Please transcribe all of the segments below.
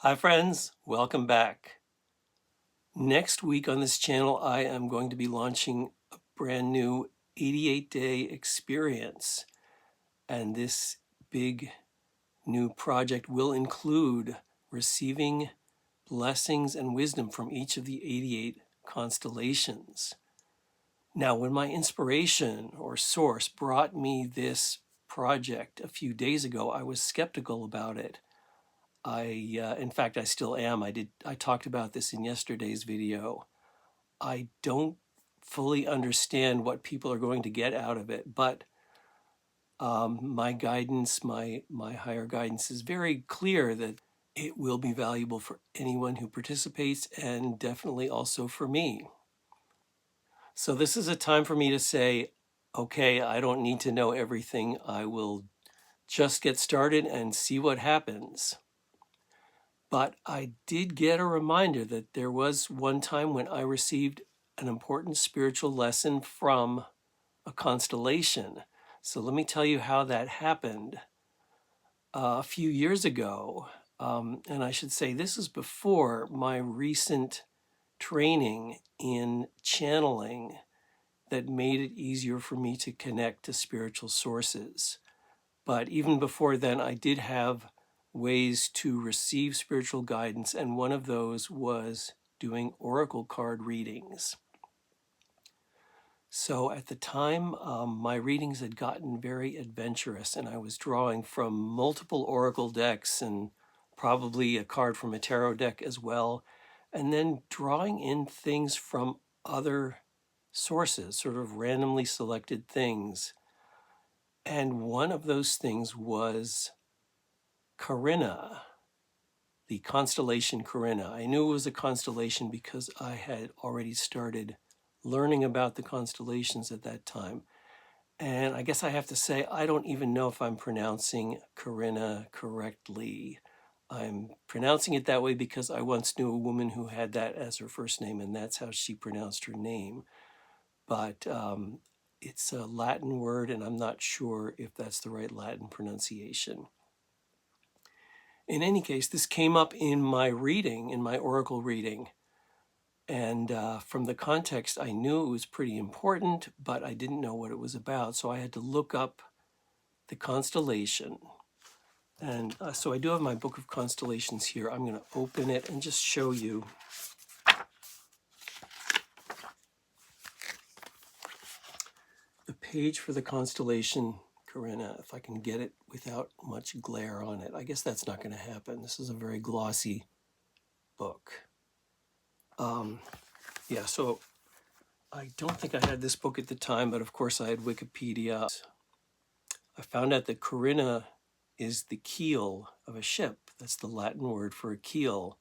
Hi friends, welcome back. Next week on this channel, I am going to be launching a brand new 88-day experience. And this big new project will include receiving blessings and wisdom from each of the 88 constellations. Now, when my inspiration or source brought me this project a few days ago, I was skeptical about it. In fact, I still am. I talked about this in yesterday's video. I don't fully understand what people are going to get out of it, but my guidance, my higher guidance is very clear that it will be valuable for anyone who participates and definitely also for me. So this is a time for me to say, okay, I don't need to know everything. I will just get started and see what happens. But I did get a reminder that there was one time when I received an important spiritual lesson from a constellation. So let me tell you how that happened. A few years ago, and I should say this is before my recent training in channeling that made it easier for me to connect to spiritual sources. But even before then, I did have ways to receive spiritual guidance, and one of those was doing oracle card readings. So at the time, my readings had gotten very adventurous, and I was drawing from multiple oracle decks and probably a card from a tarot deck as well, and then drawing in things from other sources, sort of randomly selected things. And one of those things was Carina, the constellation Carina. I knew it was a constellation because I had already started learning about the constellations at that time. And I guess I have to say, I don't even know if I'm pronouncing Carina correctly. I'm pronouncing it that way because I once knew a woman who had that as her first name, and that's how she pronounced her name. But it's a Latin word, and I'm not sure if that's the right Latin pronunciation. In any case, this came up in my reading, in my oracle reading. And from the context, I knew it was pretty important, but I didn't know what it was about. So I had to look up the constellation. And so I do have my book of constellations here. I'm going to open it and just show you. The page for the constellation Carina, if I can get it without much glare on it. I guess that's not going to happen. This is a very glossy book. Yeah, so I don't think I had this book at the time, but of course I had Wikipedia. I found out that Carina is the keel of a ship. That's the Latin word for a keel.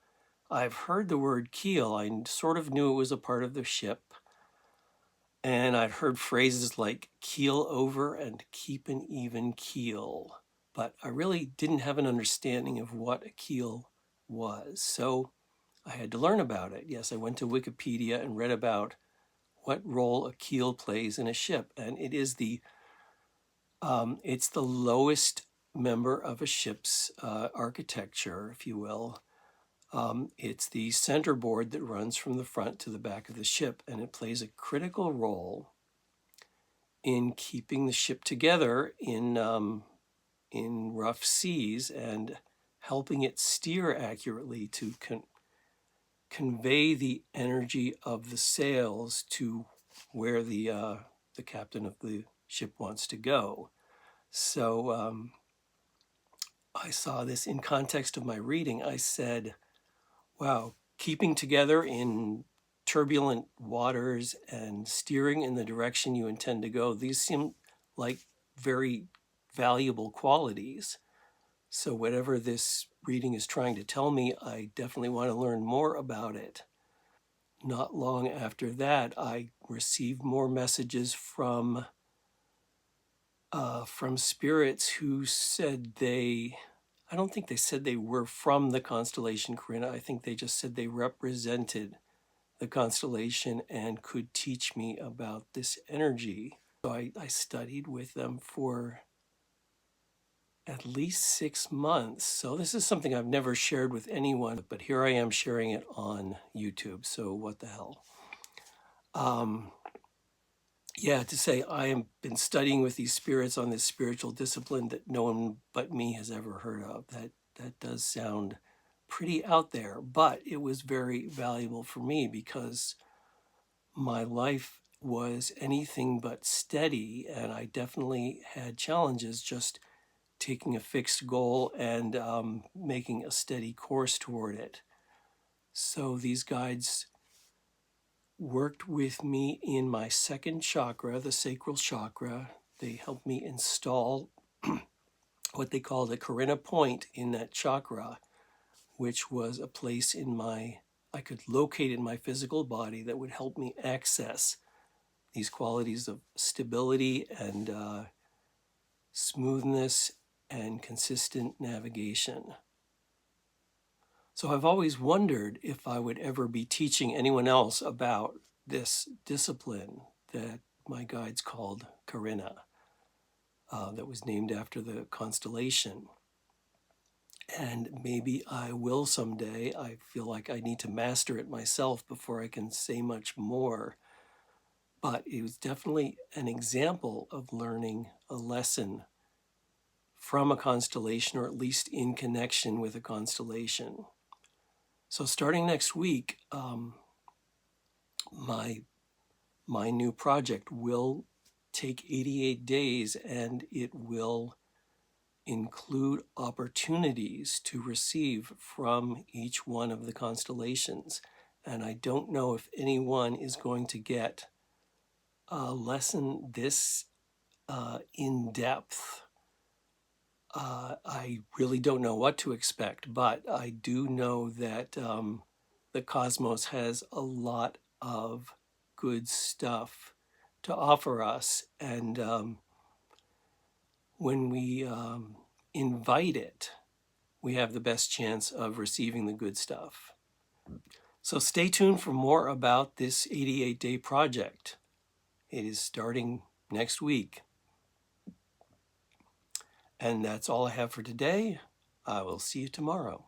I've heard the word keel. I sort of knew it was a part of the ship. And I'd heard phrases like keel over and keep an even keel. But I really didn't have an understanding of what a keel was. So I had to learn about it. Yes, I went to Wikipedia and read about what role a keel plays in a ship. And it is it's the lowest member of a ship's architecture, if you will. It's the center board that runs from the front to the back of the ship, and it plays a critical role in keeping the ship together in rough seas and helping it steer accurately to convey the energy of the sails to where the captain of the ship wants to go. So I saw this in context of my reading. I said, wow, keeping together in turbulent waters and steering in the direction you intend to go, these seem like very valuable qualities. So whatever this reading is trying to tell me, I definitely want to learn more about it. Not long after that, I received more messages from spirits who said I don't think they said they were from the constellation Carina. I think they just said they represented the constellation and could teach me about this energy. So I studied with them for at least 6 months. So this is something I've never shared with anyone, but here I am sharing it on YouTube. So what the hell? Yeah, to say I have been studying with these spirits on this spiritual discipline that no one but me has ever heard of. That does sound pretty out there, but it was very valuable for me because my life was anything but steady, and I definitely had challenges just taking a fixed goal and making a steady course toward it. So these guides worked with me in my second chakra, the sacral chakra. They helped me install what they call the Carina point in that chakra, which was a place I could locate in my physical body that would help me access these qualities of stability and smoothness and consistent navigation. So I've always wondered if I would ever be teaching anyone else about this discipline that my guides called Carina, that was named after the constellation. And maybe I will someday. I feel like I need to master it myself before I can say much more. But it was definitely an example of learning a lesson from a constellation, or at least in connection with a constellation. So starting next week, my new project will take 88 days, and it will include opportunities to receive from each one of the constellations. And I don't know if anyone is going to get a lesson this in depth. I really don't know what to expect, but I do know that the cosmos has a lot of good stuff to offer us. And when we invite it, we have the best chance of receiving the good stuff. So stay tuned for more about this 88-day project. It is starting next week. And that's all I have for today. I will see you tomorrow.